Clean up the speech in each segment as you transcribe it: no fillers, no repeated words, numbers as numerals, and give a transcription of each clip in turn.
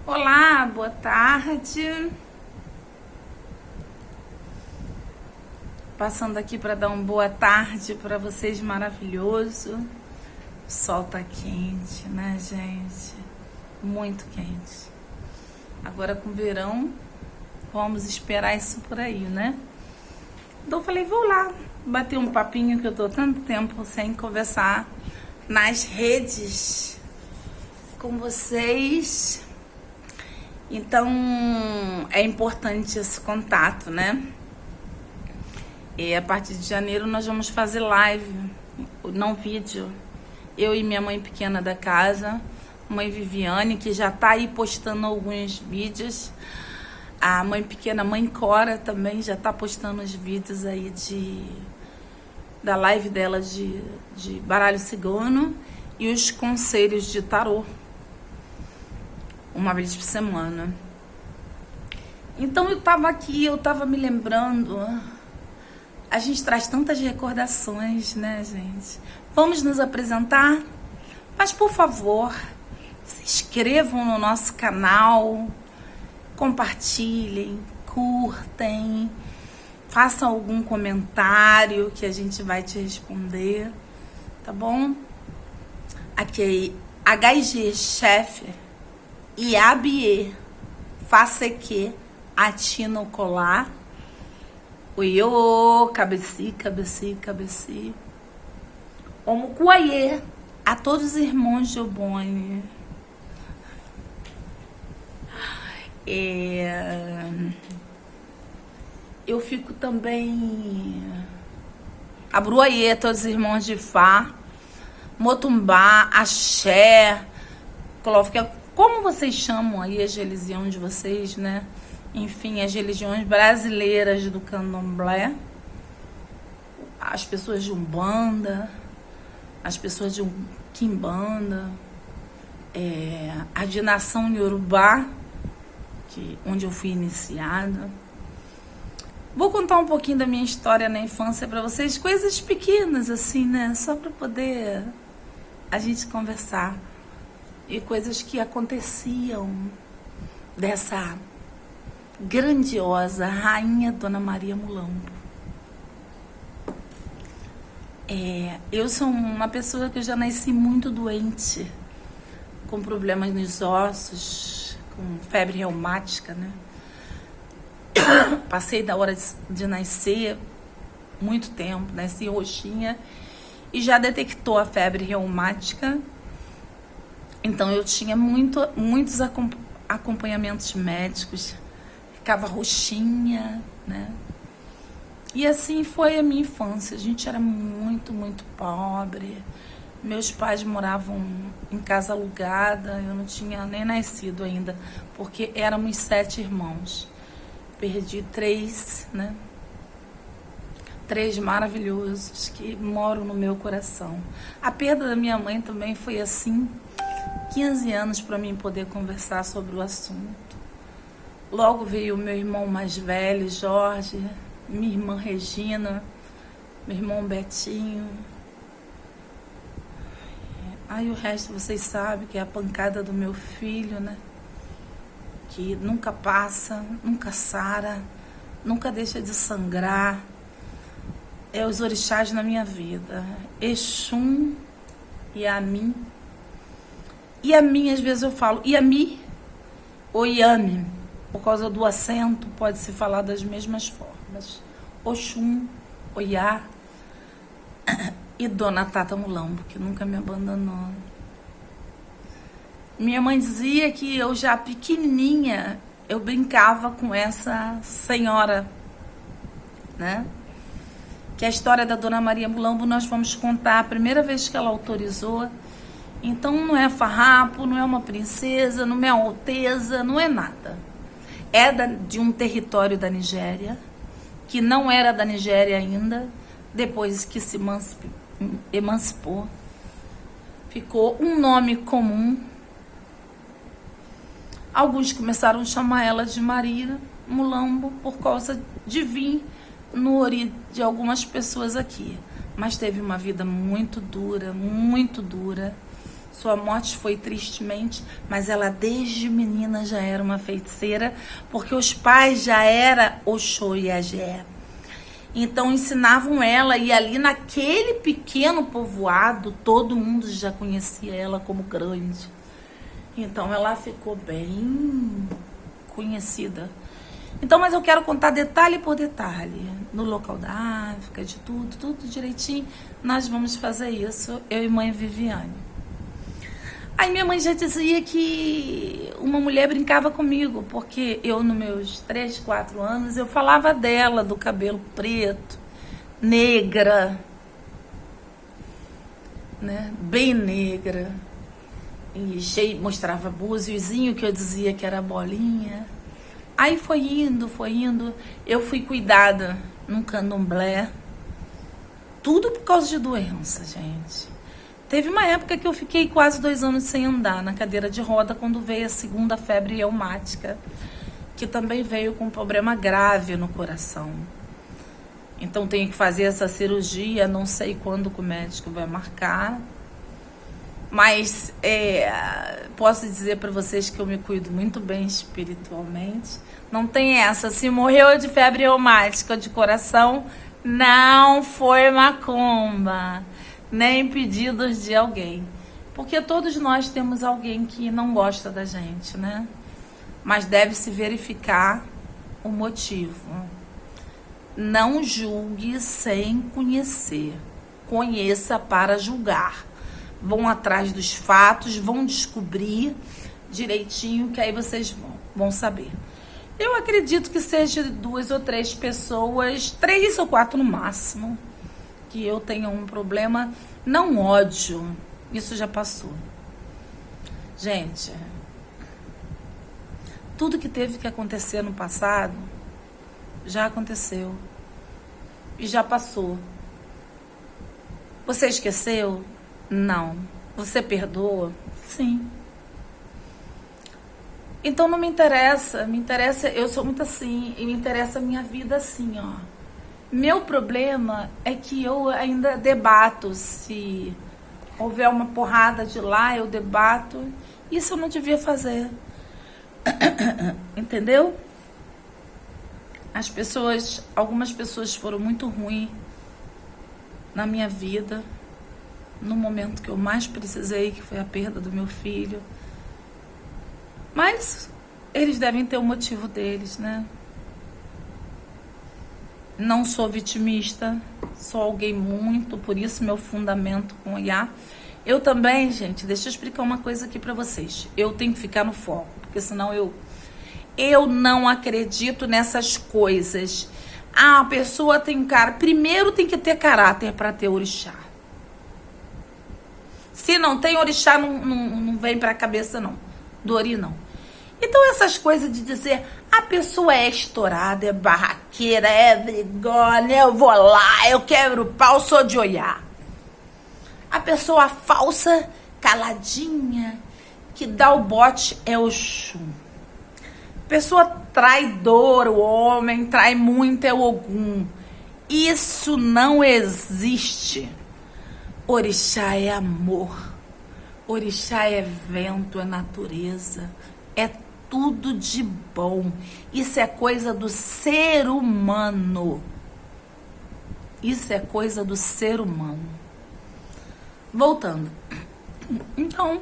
Olá, boa tarde. Passando aqui para dar uma boa tarde para vocês, maravilhoso. O sol tá quente, né, gente? Muito quente. Agora com verão, vamos esperar isso por aí, né? Então eu falei, vou lá bater um papinho que eu tô tanto tempo sem conversar nas redes com vocês. Então, é importante esse contato, né? E a partir de janeiro nós vamos fazer live, não vídeo. Eu e minha mãe pequena da casa, mãe Viviane, que já tá aí postando alguns vídeos. A mãe pequena, mãe Cora, também já tá postando os vídeos aí da live dela de baralho cigano e os conselhos de tarô. Uma vez por semana. Então eu tava me lembrando. A gente traz tantas recordações, né, gente? Vamos nos apresentar? Mas, por favor, se inscrevam no nosso canal, compartilhem, curtem, façam algum comentário que a gente vai te responder, tá bom? Aqui é HG Chef Iabie, Faceque, Atino Colar, Oiô, Cabeci, Omucuaie, a todos os irmãos de Obone. Eu fico também Abruaie, todos os irmãos de Fá, Motumbá, Axé, como vocês chamam aí as religiões de vocês, né? Enfim, as religiões brasileiras do candomblé, as pessoas de Umbanda, as pessoas de Quimbanda, a de nação Yorubá, onde eu fui iniciada. Vou contar um pouquinho da minha história na infância para vocês, coisas pequenas assim, né? Só para poder a gente conversar. E coisas que aconteciam dessa grandiosa rainha Dona Maria Mulambo. Eu sou uma pessoa que eu já nasci muito doente, com problemas nos ossos, com febre reumática, né? Passei da hora de nascer muito tempo, nasci roxinha e já detectou a febre reumática. Então eu tinha muitos acompanhamentos médicos, ficava roxinha, né? E assim foi a minha infância. A gente era muito, muito pobre. Meus pais moravam em casa alugada, eu não tinha nem nascido ainda, porque éramos 7 irmãos. Perdi 3, né? 3 maravilhosos que moram no meu coração. A perda da minha mãe também foi assim. 15 anos para mim poder conversar sobre o assunto. Logo veio o meu irmão mais velho, Jorge, minha irmã Regina, meu irmão Betinho. Aí o resto vocês sabem que é a pancada do meu filho, né? Que nunca passa, nunca sara, nunca deixa de sangrar. É os orixás na minha vida. Exum e a mim. E a mim, às vezes eu falo Iami ou Iame, por causa do acento, pode se falar das mesmas formas. Oxum, Oiá e Dona Tata Mulambo, que nunca me abandonou. Minha mãe dizia que eu já pequenininha, eu brincava com essa senhora, né? Que a história da Dona Maria Mulambo nós vamos contar a primeira vez que ela autorizou. Então não é farrapo, não é uma princesa, não é alteza, não é nada. É de um território da Nigéria, que não era da Nigéria ainda, depois que se emancipou. Ficou um nome comum. Alguns começaram a chamar ela de Maria Mulambo por causa de vir no ori de algumas pessoas aqui. Mas teve uma vida muito dura, Sua morte foi tristemente, mas ela desde menina já era uma feiticeira, porque os pais já eram Oxô e Agé. Então ensinavam ela, e ali naquele pequeno povoado, todo mundo já conhecia ela como grande. Então ela ficou bem conhecida. Então, mas eu quero contar detalhe por detalhe, no local da África, de tudo direitinho. Nós vamos fazer isso, eu e mãe Viviane. Aí minha mãe já dizia que uma mulher brincava comigo, porque eu, nos meus 3, 4 anos, eu falava dela, do cabelo preto, negra, né? Bem negra. E mostrava búziozinho, que eu dizia que era bolinha. Aí foi indo. Eu fui cuidada num candomblé. Tudo por causa de doença, gente. Teve uma época que eu fiquei quase 2 anos sem andar na cadeira de roda, quando veio a segunda febre reumática, que também veio com um problema grave no coração. Então tenho que fazer essa cirurgia, não sei quando que o médico vai marcar. Mas posso dizer para vocês que eu me cuido muito bem espiritualmente. Não tem essa, se morreu de febre reumática de coração, não foi macumba, nem pedidos de alguém. Porque todos nós temos alguém que não gosta da gente, né? Mas deve-se verificar o motivo. Não julgue sem conhecer. Conheça para julgar. Vão atrás dos fatos, vão descobrir direitinho, que aí vocês vão saber. Eu acredito que seja 2 ou 3 pessoas, 3 ou 4 no máximo, que eu tenha um problema, não ódio, isso já passou. Gente, tudo que teve que acontecer no passado, já aconteceu e já passou. Você esqueceu? Não. Você perdoa? Sim. Então não me interessa, eu sou muito assim, e me interessa a minha vida assim, ó. Meu problema é que eu ainda debato, se houver uma porrada de lá, eu debato. Isso eu não devia fazer. Entendeu? Algumas pessoas foram muito ruins na minha vida, no momento que eu mais precisei, que foi a perda do meu filho. Mas eles devem ter o motivo deles, né? Não sou vitimista, sou alguém muito, por isso meu fundamento com o IA. Eu também, gente, deixa eu explicar uma coisa aqui pra vocês. Eu tenho que ficar no foco, porque senão eu não acredito nessas coisas. Ah, a pessoa tem cara... Primeiro tem que ter caráter para ter orixá. Se não tem orixá, não vem pra cabeça, não. Do ori, não. Então essas coisas de dizer a pessoa é estourada, é barraqueira, é brigona, eu vou lá, eu quebro o pau, sou de olhar. A pessoa falsa, caladinha, que dá o bote é o chum. Pessoa traidora, o homem trai muito é o Ogum. Isso não existe. Orixá é amor. Orixá é vento, é natureza. É tudo de bom. Isso é coisa do ser humano. Isso é coisa do ser humano. Voltando. Então,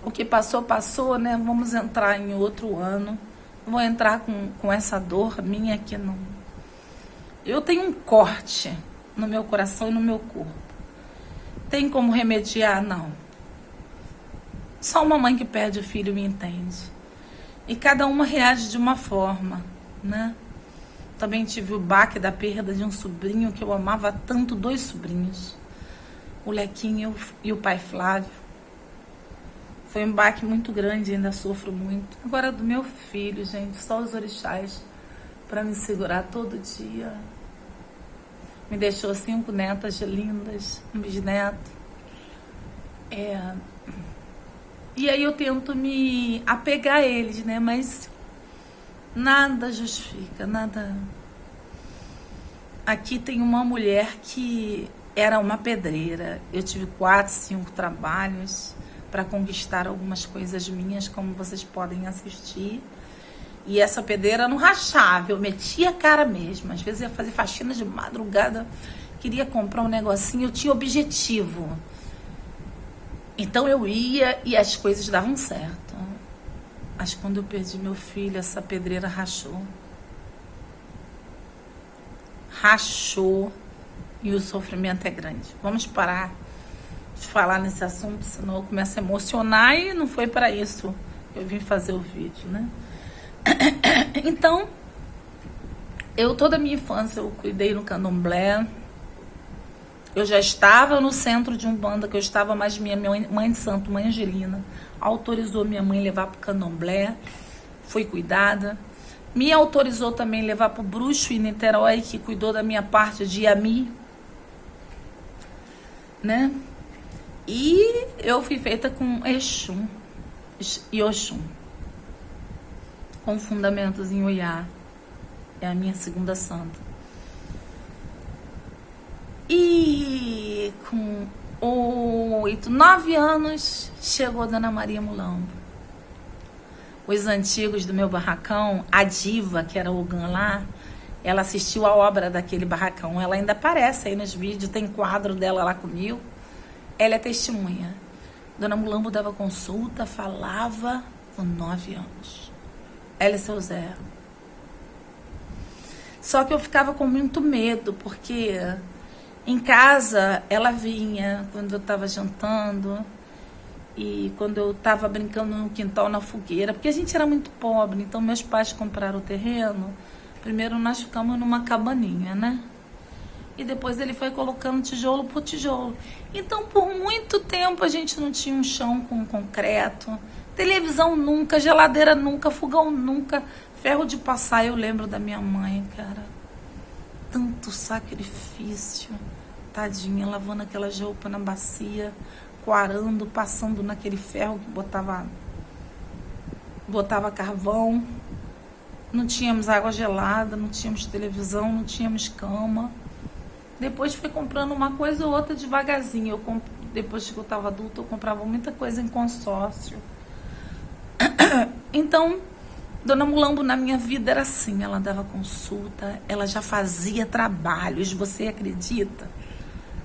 o que passou, passou, né? Vamos entrar em outro ano. Vou entrar com essa dor minha que não... Eu tenho um corte no meu coração e no meu corpo. Tem como remediar? Não. Só uma mãe que perde o filho me entende. E cada uma reage de uma forma, né? Também tive o baque da perda de um sobrinho que eu amava tanto, 2 sobrinhos. O Lequinho e o pai Flávio. Foi um baque muito grande, ainda sofro muito. Agora do meu filho, gente, só os orixás para me segurar todo dia. Me deixou 5 netas lindas, um bisneto. E aí eu tento me apegar a eles, né? Mas nada justifica, nada. Aqui tem uma mulher que era uma pedreira. Eu tive 4, 5 trabalhos para conquistar algumas coisas minhas, como vocês podem assistir. E essa pedreira não rachava, eu metia a cara mesmo. Às vezes ia fazer faxina de madrugada, queria comprar um negocinho, eu tinha objetivo. Então eu ia e as coisas davam certo. Mas quando eu perdi meu filho, essa pedreira rachou. Rachou e o sofrimento é grande. Vamos parar de falar nesse assunto, senão eu começo a emocionar e não foi para isso que eu vim fazer o vídeo, né? Então, toda a minha infância eu cuidei no candomblé. Eu já estava no centro de Umbanda, que eu estava, mas minha mãe de santo, mãe Angelina, autorizou minha mãe levar para o candomblé. Fui cuidada. Me autorizou também levar para o bruxo em Niterói, que cuidou da minha parte de Yami, né? E eu fui feita com Exum e Oxum, com fundamentos em Oiá. É a minha segunda santa. E com 8, 9 anos, chegou a Dona Maria Mulambo. Os antigos do meu barracão, a diva, que era o Ogã lá, ela assistiu a obra daquele barracão. Ela ainda aparece aí nos vídeos, tem quadro dela lá comigo. Ela é testemunha. Dona Mulambo dava consulta, falava com 9 anos. Ela e seu Zé. Só que eu ficava com muito medo, porque em casa ela vinha quando eu estava jantando e quando eu estava brincando no quintal, na fogueira, porque a gente era muito pobre, então meus pais compraram o terreno. Primeiro nós ficamos numa cabaninha, né? E depois ele foi colocando tijolo por tijolo. Então, por muito tempo, a gente não tinha um chão com concreto. Televisão nunca, geladeira nunca, fogão nunca. Ferro de passar, eu lembro da minha mãe, cara. Tanto sacrifício. Tadinha, lavando aquela roupa na bacia, coarando, passando naquele ferro que botava carvão. Não tínhamos água gelada, não tínhamos televisão, não tínhamos cama. Depois fui comprando uma coisa ou outra devagarzinho. Depois que eu estava adulta, eu comprava muita coisa em consórcio. Então, Dona Mulambo na minha vida era assim. Ela dava consulta, ela já fazia trabalhos, você acredita?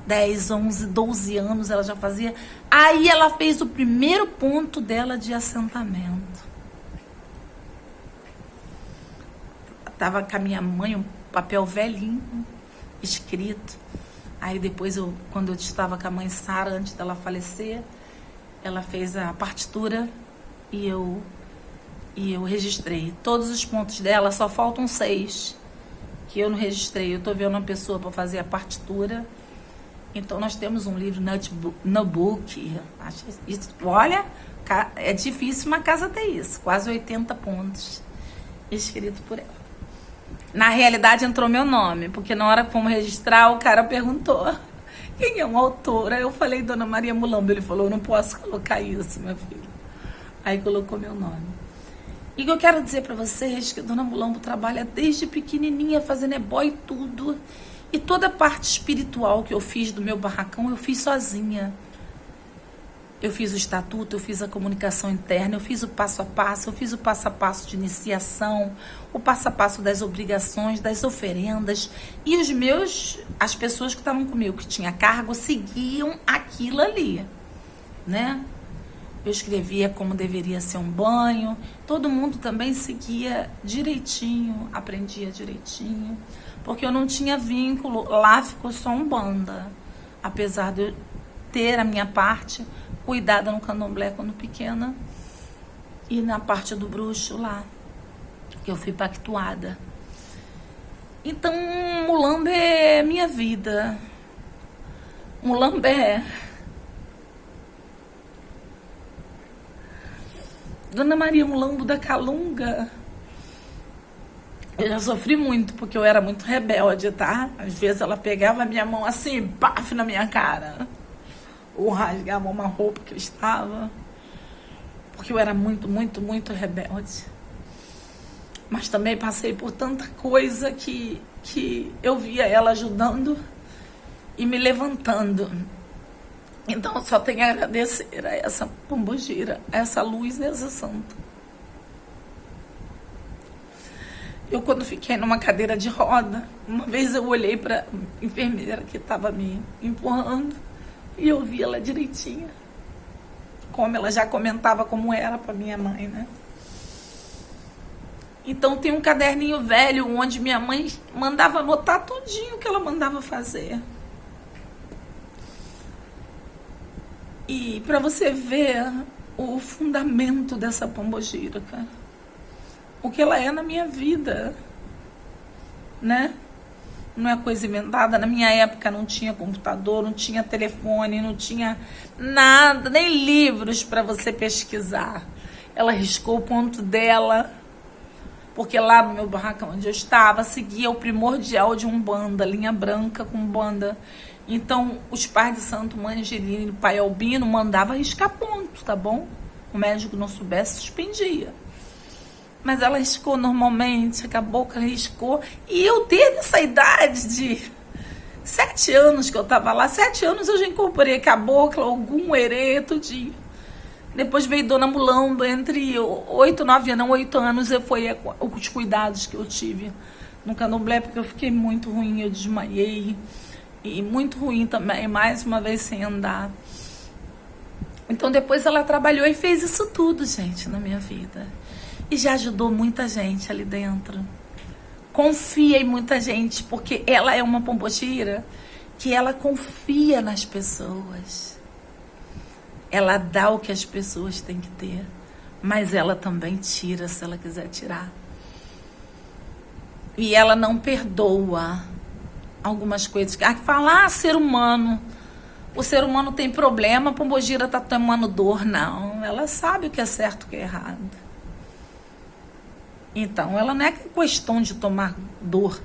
10, 11, 12 anos ela já fazia. Aí ela fez o primeiro ponto dela de assentamento. Tava com a minha mãe, um papel velhinho, escrito. Aí depois, quando eu estava com a mãe Sara, antes dela falecer, ela fez a partitura e eu registrei. Todos os pontos dela, só faltam 6 que eu não registrei. Eu tô vendo uma pessoa para fazer a partitura. Então nós temos um livro notebook. Olha, é difícil uma casa ter isso. Quase 80 pontos escrito por ela. Na realidade entrou meu nome, porque na hora que fomos registrar, o cara perguntou quem é uma autora. Eu falei Dona Maria Mulambo. Ele falou, eu não posso colocar isso, meu filho. Aí colocou meu nome. E o que eu quero dizer pra vocês é que Dona Mulambo trabalha desde pequenininha, fazendo ebó e tudo. E toda a parte espiritual que eu fiz do meu barracão, eu fiz sozinha. Eu fiz o estatuto, eu fiz a comunicação interna, eu fiz o passo a passo de iniciação, o passo a passo das obrigações, das oferendas. E as pessoas que estavam comigo, que tinha cargo, seguiam aquilo ali, né? Eu escrevia como deveria ser um banho, todo mundo também seguia direitinho, aprendia direitinho, porque eu não tinha vínculo, lá ficou só Umbanda, apesar de eu ter a minha parte cuidada no candomblé quando pequena e na parte do bruxo lá, que eu fui pactuada. Então, Mulambo é minha vida. Mulambo é... Dona Maria Mulambo da Calunga. Eu já sofri muito, porque eu era muito rebelde, tá? Às vezes ela pegava a minha mão assim, paf, na minha cara. Ou rasgava uma roupa que eu estava. Porque eu era muito, muito, muito rebelde. Mas também passei por tanta coisa que eu via ela ajudando. e me levantando. Então, eu só tenho a agradecer a essa pombogira, a essa luz e a essa santa. Eu, quando fiquei numa cadeira de roda, uma vez eu olhei para a enfermeira que estava me empurrando e eu vi ela direitinha, como ela já comentava como era para minha mãe, né? Então tem um caderninho velho onde minha mãe mandava anotar tudinho que ela mandava fazer. E para você ver o fundamento dessa pombogira, cara. O que ela é na minha vida, né? Não é coisa inventada. Na minha época não tinha computador, não tinha telefone, não tinha nada, nem livros para você pesquisar. Ela riscou o ponto dela, porque lá no meu barracão onde eu estava, seguia o primordial de Umbanda, linha branca com Umbanda. Então, os pais de Santo, Mãe Angelina e o pai Albino mandavam riscar ponto, tá bom? O médico não soubesse, suspendia. Mas ela riscou normalmente, acabou que ela riscou. E eu, desde essa idade de 7 anos que eu tava lá, 7 anos eu já incorporei cabocla, algum herê, tudinho. Depois veio Dona Mulamba, entre 8 anos, foi os cuidados que eu tive no candomblé, porque eu fiquei muito ruim, eu desmaiei. E muito ruim também, mais uma vez sem andar. Então depois ela trabalhou e fez isso tudo, gente, na minha vida. E já ajudou muita gente ali dentro. Confia em muita gente, porque ela é uma pombogira que ela confia nas pessoas. Ela dá o que as pessoas têm que ter, mas ela também tira se ela quiser tirar. E ela não perdoa algumas coisas. Falar ser humano, o ser humano tem problema, a pombogira tá tomando dor. Não, ela sabe o que é certo e o que é errado. Então, ela não é questão de tomar dor,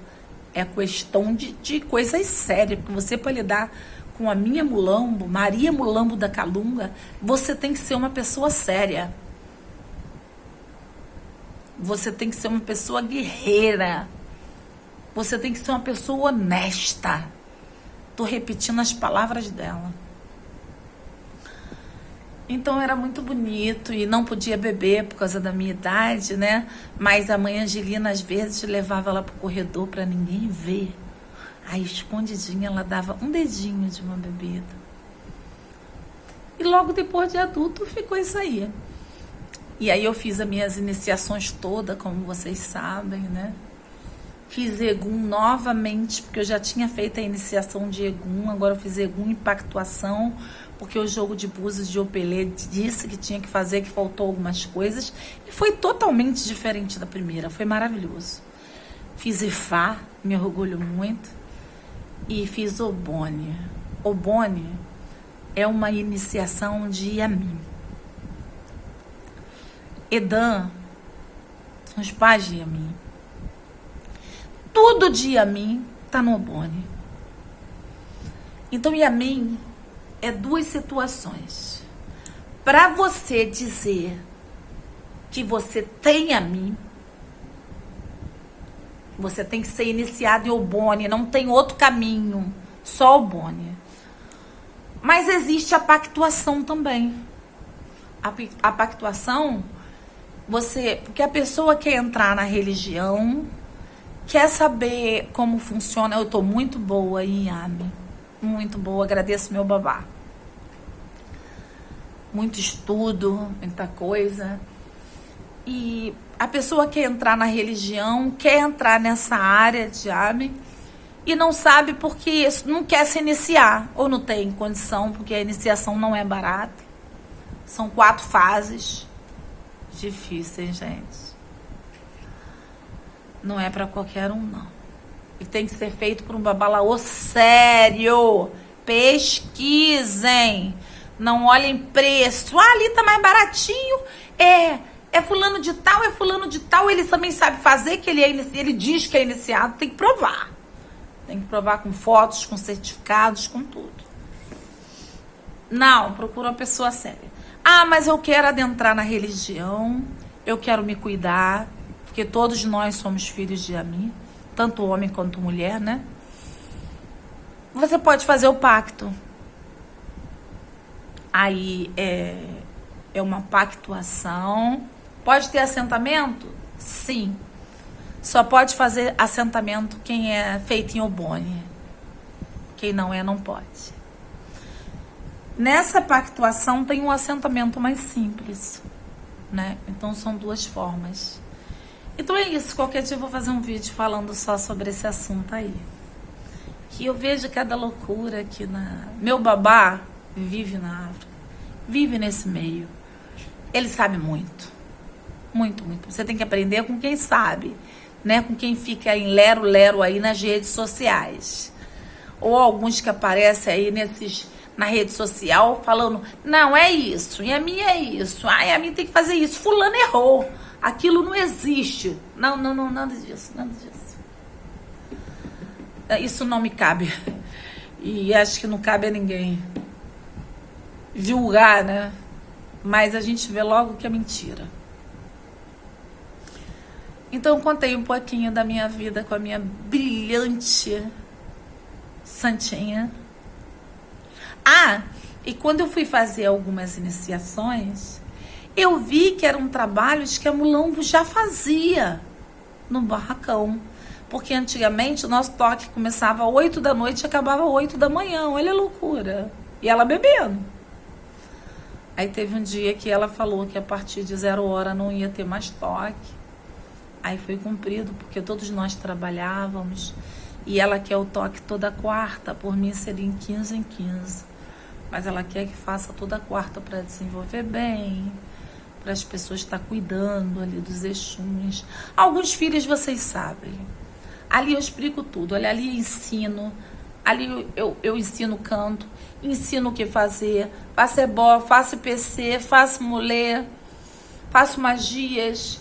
é questão de coisas sérias, porque você, para lidar com a minha Mulambo, Maria Mulambo da Calunga, você tem que ser uma pessoa séria. Você tem que ser uma pessoa guerreira. Você tem que ser uma pessoa honesta. Tô repetindo as palavras dela. Então era muito bonito e não podia beber por causa da minha idade, né? Mas a mãe Angelina às vezes levava ela pro corredor para ninguém ver. Aí escondidinha ela dava um dedinho de uma bebida. E logo depois de adulto ficou isso aí. E aí eu fiz as minhas iniciações todas, como vocês sabem, né? Fiz Egum novamente, porque eu já tinha feito a iniciação de Egum, agora eu fiz Egum em pactuação, porque o jogo de búzios de Opelê disse que tinha que fazer, que faltou algumas coisas, e foi totalmente diferente da primeira, foi maravilhoso. Fiz Ifá, me orgulho muito, e fiz Obone. Obone é uma iniciação de Yamin. Edan são os pais de Yamin. Tudo de Yamin tá no Obone. Então Yamin é duas situações. Para você dizer que você tem Yamin, você tem que ser iniciado em Obone, não tem outro caminho, só Obone. Mas existe a pactuação também. A pactuação, porque a pessoa quer entrar na religião, quer saber como funciona. Eu tô muito boa em Yamin, muito boa, agradeço meu babá. Muito estudo, muita coisa. E a pessoa quer entrar na religião, quer entrar nessa área de Yamin e não sabe porque não quer se iniciar, ou não tem condição, porque a iniciação não é barata. São 4 fases. Difíceis, gente. Não é para qualquer um, não. E tem que ser feito por um babalaô sério. Pesquisem. Não olhem preço. Ah, ali tá mais baratinho. É fulano de tal, é fulano de tal. Ele também sabe fazer, que ele diz que é iniciado. Tem que provar. Tem que provar com fotos, com certificados, com tudo. Não, procura uma pessoa séria. Ah, mas eu quero adentrar na religião. Eu quero me cuidar. Porque todos nós somos filhos de Yamin, tanto homem quanto mulher, né? você pode fazer o pacto. Aí é uma pactuação. Pode ter assentamento? Sim. Só pode fazer assentamento quem é feito em Obone. Quem não é, não pode. Nessa pactuação tem um assentamento mais simples, né? Então são duas formas. Então é isso. Qualquer dia eu vou fazer um vídeo falando só sobre esse assunto aí. Que eu vejo cada loucura aqui Meu babá vive na África. Vive nesse meio. Ele sabe muito. Muito, muito. Você tem que aprender com quem sabe, né? Com quem fica em lero-lero aí nas redes sociais. Ou alguns que aparecem aí na rede social falando, não, é isso, e a minha é isso. Ai, a minha tem que fazer isso. Fulano errou. Aquilo não existe. Não, nada disso, nada disso. Isso não me cabe. E acho que não cabe a ninguém julgar, né? Mas a gente vê logo que é mentira. Então eu contei um pouquinho da minha vida com a minha brilhante santinha. E quando eu fui fazer algumas iniciações, eu vi que eram trabalhos que a Mulombo já fazia no barracão. Porque antigamente o nosso toque começava às 8 da noite e acabava às 8 da manhã. Olha a loucura. E ela bebendo. Aí teve um dia que ela falou que a partir de 0 hora não ia ter mais toque. Aí foi cumprido, porque todos nós trabalhávamos. E ela quer o toque toda quarta. Por mim seria em 15 em 15. Mas ela quer que faça toda quarta para desenvolver bem. Para as pessoas estar cuidando ali dos Exuns. Alguns filhos vocês sabem. Ali eu explico tudo. Olha, ali eu ensino. Ali eu ensino canto. Ensino o que fazer. Faço ebó, faço PC, faço mulher. Faço magias.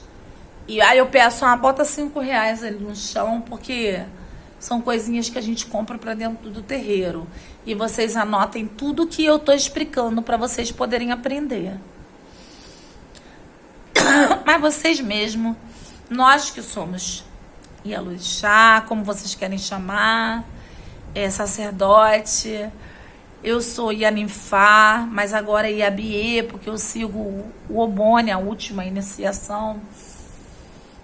E aí eu peço, bota R$5 ali no chão, porque são coisinhas que a gente compra para dentro do terreiro. E vocês anotem tudo que eu tô explicando para vocês poderem aprender. Mas vocês mesmo, nós que somos Ialorixá, como vocês querem chamar, sacerdote, eu sou Ianinfá, mas agora é Iabiê, porque eu sigo o Obone, a última iniciação.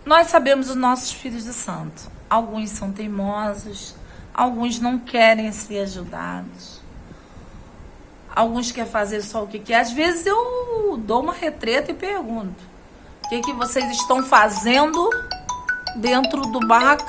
Nós sabemos os nossos filhos de santo. Alguns são teimosos, alguns não querem ser ajudados. Alguns querem fazer só o que quer. Às vezes eu dou uma retreta e pergunto: o que vocês estão fazendo dentro do barracão?